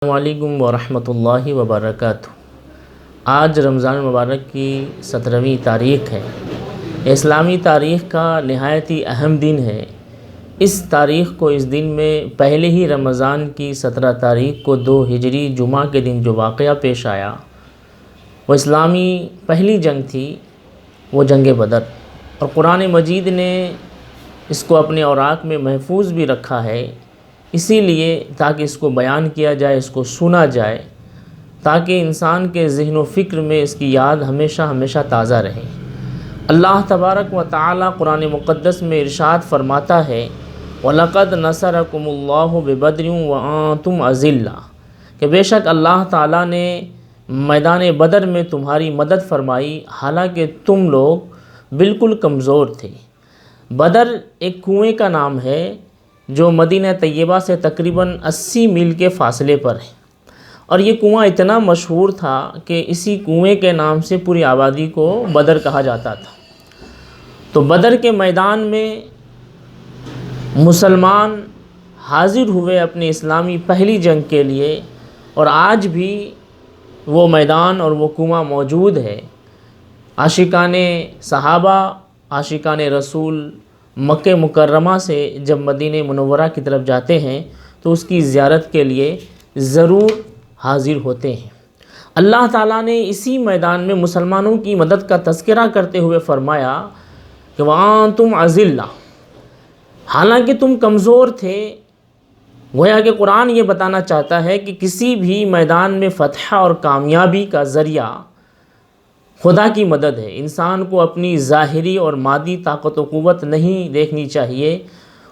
السلام علیکم ورحمۃ اللہ وبرکاتہ۔ آج رمضان المبارک کی 17ویں تاریخ ہے۔ اسلامی تاریخ کا نہایت ہی اہم دن ہے۔ اس تاریخ کو اس دن میں پہلے ہی رمضان کی 17 تاریخ کو 2 ہجری جمعہ کے دن جو واقعہ پیش آیا وہ اسلامی پہلی جنگ تھی، وہ جنگ بدر، اور قرآن مجید نے اس کو اپنے اوراق میں محفوظ بھی رکھا ہے، اسی لیے تاکہ اس کو بیان کیا جائے، اس کو سنا جائے، تاکہ انسان کے ذہن و فکر میں اس کی یاد ہمیشہ ہمیشہ تازہ رہے۔ اللہ تبارک و تعالی قرآن مقدس میں ارشاد فرماتا ہے وَلَقَدْ نَصَرَكُمُ اللَّهُ بِبَدْرٍ وَأَنْتُمْ أَذِلَّةٌ کہ بے شک اللہ تعالیٰ نے میدان بدر میں تمہاری مدد فرمائی حالانکہ تم لوگ بالکل کمزور تھے۔ بدر ایک کنویں کا نام ہے جو مدینہ طیبہ سے تقریباً 80 میل کے فاصلے پر ہے، اور یہ کنواں اتنا مشہور تھا کہ اسی کنویں کے نام سے پوری آبادی کو بدر کہا جاتا تھا۔ تو بدر کے میدان میں مسلمان حاضر ہوئے اپنی اسلامی پہلی جنگ کے لیے، اور آج بھی وہ میدان اور وہ کنواں موجود ہے۔ عاشقان صحابہ، عاشقان رسول مکہ مکرمہ سے جب مدینہ منورہ کی طرف جاتے ہیں تو اس کی زیارت کے لیے ضرور حاضر ہوتے ہیں۔ اللہ تعالیٰ نے اسی میدان میں مسلمانوں کی مدد کا تذکرہ کرتے ہوئے فرمایا کہ وَأَنْتُمْ أَذِلَّةٌ حالانکہ تم کمزور تھے۔ گویا کہ قرآن یہ بتانا چاہتا ہے کہ کسی بھی میدان میں فتح اور کامیابی کا ذریعہ خدا کی مدد ہے۔ انسان کو اپنی ظاہری اور مادی طاقت و قوت نہیں دیکھنی چاہیے۔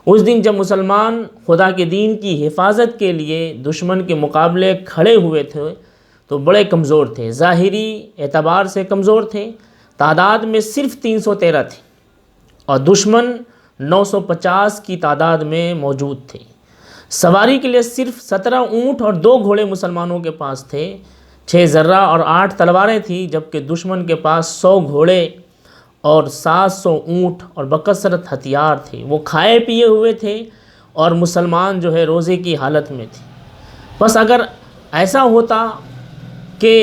اس دن جب مسلمان خدا کے دین کی حفاظت کے لیے دشمن کے مقابلے کھڑے ہوئے تھے تو بڑے کمزور تھے، ظاہری اعتبار سے کمزور تھے، تعداد میں صرف 313 تھے اور دشمن 950 کی تعداد میں موجود تھے۔ سواری کے لیے صرف 17 اونٹ اور 2 گھوڑے مسلمانوں کے پاس تھے، 6 ذرہ اور 8 تلواریں تھیں، جبکہ دشمن کے پاس 100 گھوڑے اور 700 اونٹ اور بکثرت ہتھیار تھے۔ وہ کھائے پیے ہوئے تھے اور مسلمان جو ہے روزے کی حالت میں تھے۔ بس اگر ایسا ہوتا کہ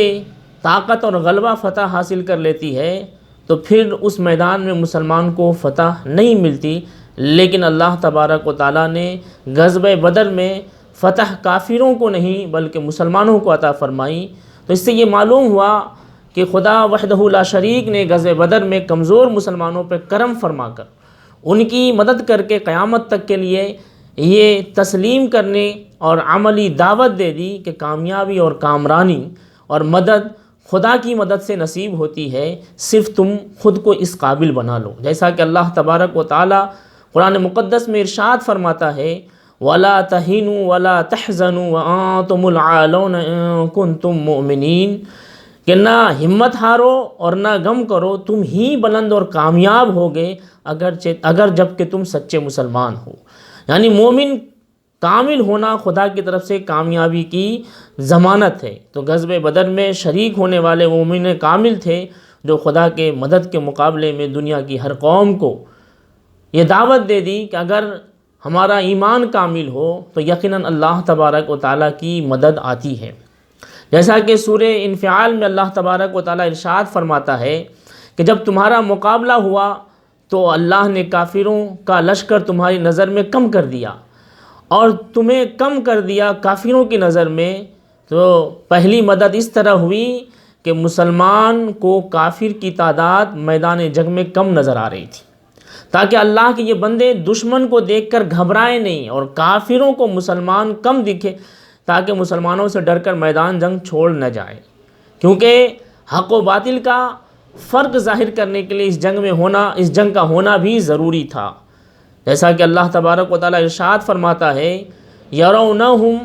طاقت اور غلبہ فتح حاصل کر لیتی ہے تو پھر اس میدان میں مسلمان کو فتح نہیں ملتی، لیکن اللہ تبارک و تعالیٰ نے غزوہ بدر میں فتح کافروں کو نہیں بلکہ مسلمانوں کو عطا فرمائی۔ تو اس سے یہ معلوم ہوا کہ خدا وحدہ لا شریک نے غزوہ بدر میں کمزور مسلمانوں پہ کرم فرما کر ان کی مدد کر کے قیامت تک کے لیے یہ تسلیم کرنے اور عملی دعوت دے دی کہ کامیابی اور کامرانی اور مدد خدا کی مدد سے نصیب ہوتی ہے، صرف تم خود کو اس قابل بنا لو۔ جیسا کہ اللہ تبارک و تعالی قرآن مقدس میں ارشاد فرماتا ہے وَلَا تَهِنُوا وَلَا تَحْزَنُوا وَأَنْتُمُ الْأَعْلَوْنَ إِن كُنتُم مُؤْمِنِينَ کہ نہ ہمت ہارو اور نہ غم کرو، تم ہی بلند اور کامیاب ہوگے اگر جب کہ تم سچے مسلمان ہو۔ یعنی مومن کامل ہونا خدا کی طرف سے کامیابی کی ضمانت ہے۔ تو غزوہ بدر میں شریک ہونے والے مومن کامل تھے جو خدا کے مدد کے مقابلے میں دنیا کی ہر قوم کو یہ دعوت دے دی کہ اگر ہمارا ایمان کامل ہو تو یقیناً اللہ تبارک و تعالیٰ کی مدد آتی ہے۔ جیسا کہ سورہ انفعال میں اللہ تبارک و تعالیٰ ارشاد فرماتا ہے کہ جب تمہارا مقابلہ ہوا تو اللہ نے کافروں کا لشکر تمہاری نظر میں کم کر دیا، اور تمہیں کم کر دیا کافروں کی نظر میں۔ تو پہلی مدد اس طرح ہوئی کہ مسلمان کو کافر کی تعداد میدان جنگ میں کم نظر آ رہی تھی، تاکہ اللہ کے یہ بندے دشمن کو دیکھ کر گھبرائیں نہیں اور کافروں کو مسلمان کم دکھے، تاکہ مسلمانوں سے ڈر کر میدان جنگ چھوڑ نہ جائے، کیونکہ حق و باطل کا فرق ظاہر کرنے کے لیے اس جنگ کا ہونا بھی ضروری تھا۔ جیسا کہ اللہ تبارک و تعالیٰ ارشاد فرماتا ہے یرونہم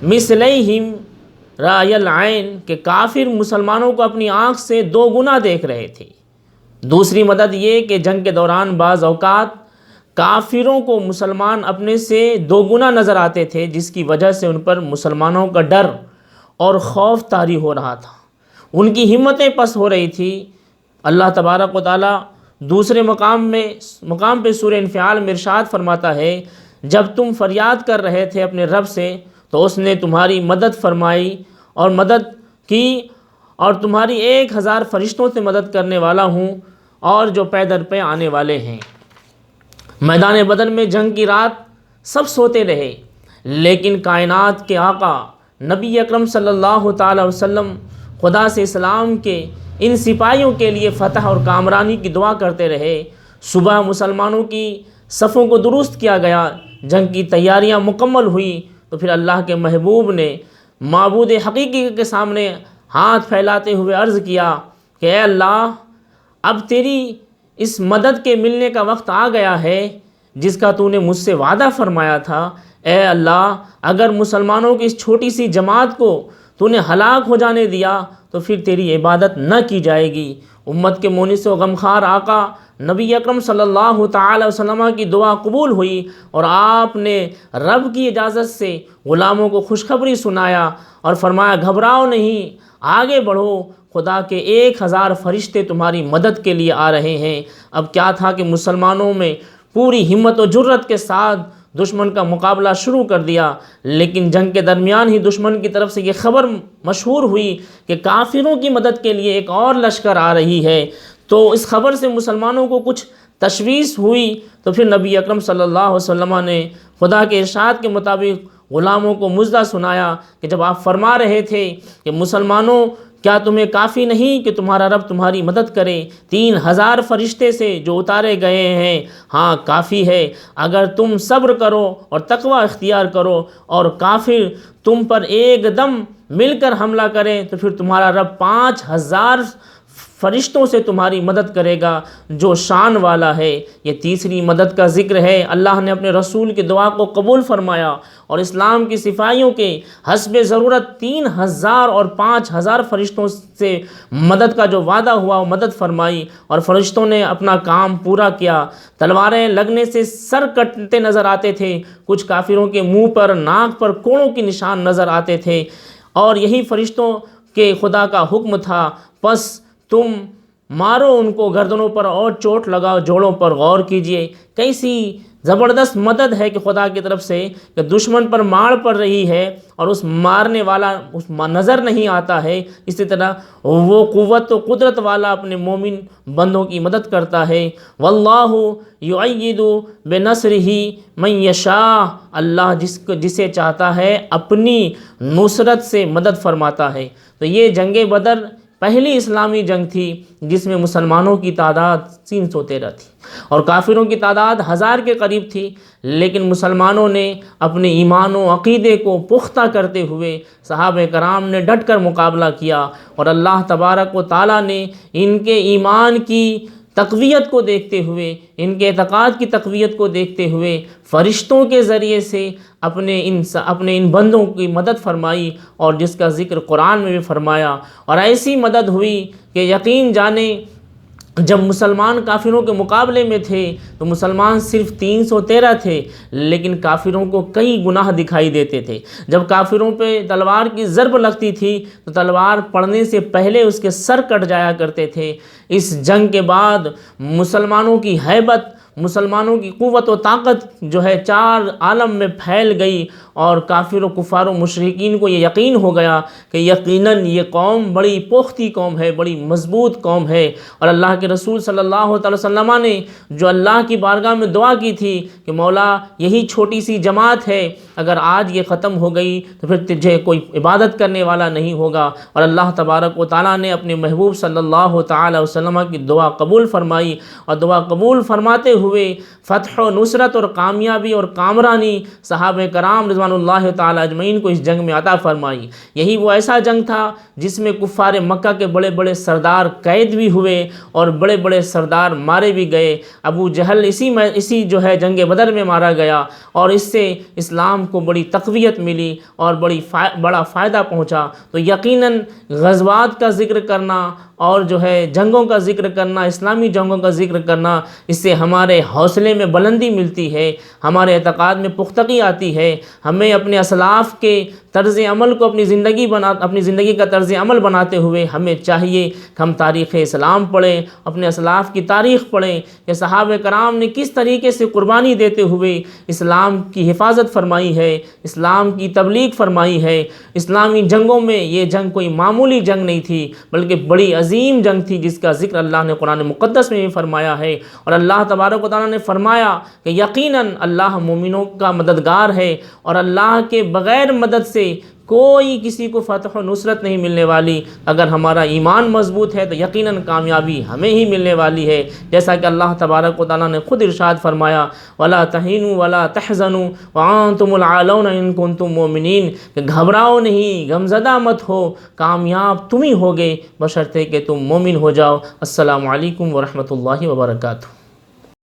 مثلیہم رأی العین کہ کافر مسلمانوں کو اپنی آنکھ سے 2 گنا دیکھ رہے تھے۔ دوسری مدد یہ کہ جنگ کے دوران بعض اوقات کافروں کو مسلمان اپنے سے 2 گنا نظر آتے تھے، جس کی وجہ سے ان پر مسلمانوں کا ڈر اور خوف طاری ہو رہا تھا، ان کی ہمتیں پست ہو رہی تھی۔ اللہ تبارک و تعالیٰ دوسرے مقام پہ سورہ انفعال میں ارشاد فرماتا ہے جب تم فریاد کر رہے تھے اپنے رب سے تو اس نے تمہاری مدد فرمائی اور مدد کی، اور تمہاری 1000 فرشتوں سے مدد کرنے والا ہوں اور جو پے در پے آنے والے ہیں۔ میدان بدر میں جنگ کی رات سب سوتے رہے، لیکن کائنات کے آقا نبی اکرم صلی اللہ تعالی وسلم خدا سے اسلام کے ان سپاہیوں کے لیے فتح اور کامرانی کی دعا کرتے رہے۔ صبح مسلمانوں کی صفوں کو درست کیا گیا، جنگ کی تیاریاں مکمل ہوئی، تو پھر اللہ کے محبوب نے معبود حقیقی کے سامنے ہاتھ پھیلاتے ہوئے عرض کیا کہ اے اللہ، اب تیری اس مدد کے ملنے کا وقت آ گیا ہے جس کا تو نے مجھ سے وعدہ فرمایا تھا۔ اے اللہ، اگر مسلمانوں کی اس چھوٹی سی جماعت کو تو نے ہلاک ہو جانے دیا تو پھر تیری عبادت نہ کی جائے گی۔ امت کے مونس و غمخوار آقا نبی اکرم صلی اللہ تعالی وسلم کی دعا قبول ہوئی، اور آپ نے رب کی اجازت سے غلاموں کو خوشخبری سنایا اور فرمایا گھبراؤ نہیں، آگے بڑھو، خدا کے 1000 فرشتے تمہاری مدد کے لیے آ رہے ہیں۔ اب کیا تھا کہ مسلمانوں میں پوری ہمت و جرت کے ساتھ دشمن کا مقابلہ شروع کر دیا، لیکن جنگ کے درمیان ہی دشمن کی طرف سے یہ خبر مشہور ہوئی کہ کافروں کی مدد کے لیے ایک اور لشکر آ رہی ہے۔ تو اس خبر سے مسلمانوں کو کچھ تشویش ہوئی، تو پھر نبی اکرم صلی اللہ علیہ وسلم نے خدا کے ارشاد کے مطابق غلاموں کو مژدہ سنایا کہ جب آپ فرما رہے تھے کہ مسلمانوں، کیا تمہیں کافی نہیں کہ تمہارا رب تمہاری مدد کرے؟ 3000 فرشتے سے جو اتارے گئے ہیں، ہاں کافی ہے۔ اگر تم صبر کرو اور تقوی اختیار کرو اور کافر تم پر ایک دم مل کر حملہ کریں تو پھر تمہارا رب 5000 فرشتوں سے تمہاری مدد کرے گا جو شان والا ہے۔ یہ تیسری مدد کا ذکر ہے۔ اللہ نے اپنے رسول کی دعا کو قبول فرمایا اور اسلام کی سپاہیوں کے حسب ضرورت 3000 اور 5000 فرشتوں سے مدد کا جو وعدہ ہوا وہ مدد فرمائی، اور فرشتوں نے اپنا کام پورا کیا۔ تلواریں لگنے سے سر کٹتے نظر آتے تھے، کچھ کافروں کے منہ پر، ناک پر کوڑوں کے نشان نظر آتے تھے، اور یہی فرشتوں کے خدا کا حکم تھا، پس تم مارو ان کو گردنوں پر اور چوٹ لگاؤ، جوڑوں پر غور کیجئے۔ کیسی زبردست مدد ہے کہ خدا کی طرف سے کہ دشمن پر مار پڑ رہی ہے اور اس مارنے والا اس نظر نہیں آتا ہے، اسی طرح وہ قوت و قدرت والا اپنے مومن بندوں کی مدد کرتا ہے۔ واللہ یؤید بنصرہ من یشاء، اللہ جسے چاہتا ہے اپنی نصرت سے مدد فرماتا ہے۔ تو یہ جنگ بدر پہلی اسلامی جنگ تھی جس میں مسلمانوں کی تعداد 313 تھی اور کافروں کی تعداد 1000 کے قریب تھی، لیکن مسلمانوں نے اپنے ایمان و عقیدے کو پختہ کرتے ہوئے صحابہ کرام نے ڈٹ کر مقابلہ کیا، اور اللہ تبارک و تعالیٰ نے ان کے ایمان کی تقویت کو دیکھتے ہوئے، ان کے اعتقاد کی تقویت کو دیکھتے ہوئے فرشتوں کے ذریعے سے اپنے ان بندوں کی مدد فرمائی، اور جس کا ذکر قرآن میں بھی فرمایا۔ اور ایسی مدد ہوئی کہ یقین جانیں جب مسلمان کافروں کے مقابلے میں تھے تو مسلمان صرف 313 تھے، لیکن کافروں کو کئی گناہ دکھائی دیتے تھے۔ جب کافروں پہ تلوار کی ضرب لگتی تھی تو تلوار پڑنے سے پہلے اس کے سر کٹ جایا کرتے تھے۔ اس جنگ کے بعد مسلمانوں کی ہیبت، مسلمانوں کی قوت و طاقت جو ہے 4 عالم میں پھیل گئی، اور کافر و کفار و مشرکین کو یہ یقین ہو گیا کہ یقیناً یہ قوم بڑی پختہ قوم ہے، بڑی مضبوط قوم ہے۔ اور اللہ کے رسول صلی اللہ تعالی وسلم نے جو اللہ کی بارگاہ میں دعا کی تھی کہ مولا یہی چھوٹی سی جماعت ہے، اگر آج یہ ختم ہو گئی تو پھر تجھے کوئی عبادت کرنے والا نہیں ہوگا، اور اللہ تبارک و تعالیٰ نے اپنے محبوب صلی اللہ تعالی وسلم کی دعا قبول فرمائی، اور دعا قبول فرماتے ہوئے فتح و نصرت اور کامیابی اور کامرانی صحابہ کرام رضوان اللہ تعالی اجمعین کو اس جنگ میں عطا فرمائی۔ یہی وہ ایسا جنگ تھا جس میں کفار مکہ کے بڑے بڑے سردار قید بھی ہوئے اور بڑے بڑے سردار مارے بھی گئے۔ ابو جہل اسی جو ہے جنگ بدر میں مارا گیا، اور اس سے اسلام کو بڑی تقویت ملی اور بڑا فائدہ پہنچا۔ تو یقیناً غزوات کا ذکر کرنا اور جو ہے جنگوں کا ذکر کرنا، اسلامی جنگوں کا ذکر کرنا، اس سے ہمارے حوصلے میں بلندی ملتی ہے، ہمارے اعتقاد میں پختگی آتی ہے۔ ہمیں اپنے اسلاف کے طرز عمل کو اپنی زندگی کا طرز عمل بناتے ہوئے ہمیں چاہیے کہ ہم تاریخ اسلام پڑھیں، اپنے اسلاف کی تاریخ پڑھیں کہ صحابہ کرام نے کس طریقے سے قربانی دیتے ہوئے اسلام کی حفاظت فرمائی ہے، اسلام کی تبلیغ فرمائی ہے۔ اسلامی جنگوں میں یہ جنگ کوئی معمولی جنگ نہیں تھی، بلکہ بڑی عظیم جنگ تھی، جس کا ذکر اللہ نے قرآن مقدس میں بھی فرمایا ہے۔ اور اللہ تبارک و تعالیٰ نے فرمایا کہ یقیناً اللہ مومنوں کا مددگار ہے، اور اللہ کے بغیر مدد سے کوئی کسی کو فتح و نصرت نہیں ملنے والی۔ اگر ہمارا ایمان مضبوط ہے تو یقیناً کامیابی ہمیں ہی ملنے والی ہے، جیسا کہ اللہ تبارک و تعالیٰ نے خود ارشاد فرمایا وَلَا تَهِنُوا وَلَا تَحْزَنُوا وَأَنْتُمُ الْأَعْلَوْنَ إِن كُنتُم مُؤْمِنِينَ، کہ گھبراؤ نہیں، غمزدہ مت ہو، کامیاب تم ہی ہوگے بشرطے کہ تم مومن ہو جاؤ۔ السلام علیکم ورحمۃ اللہ وبرکاتہ۔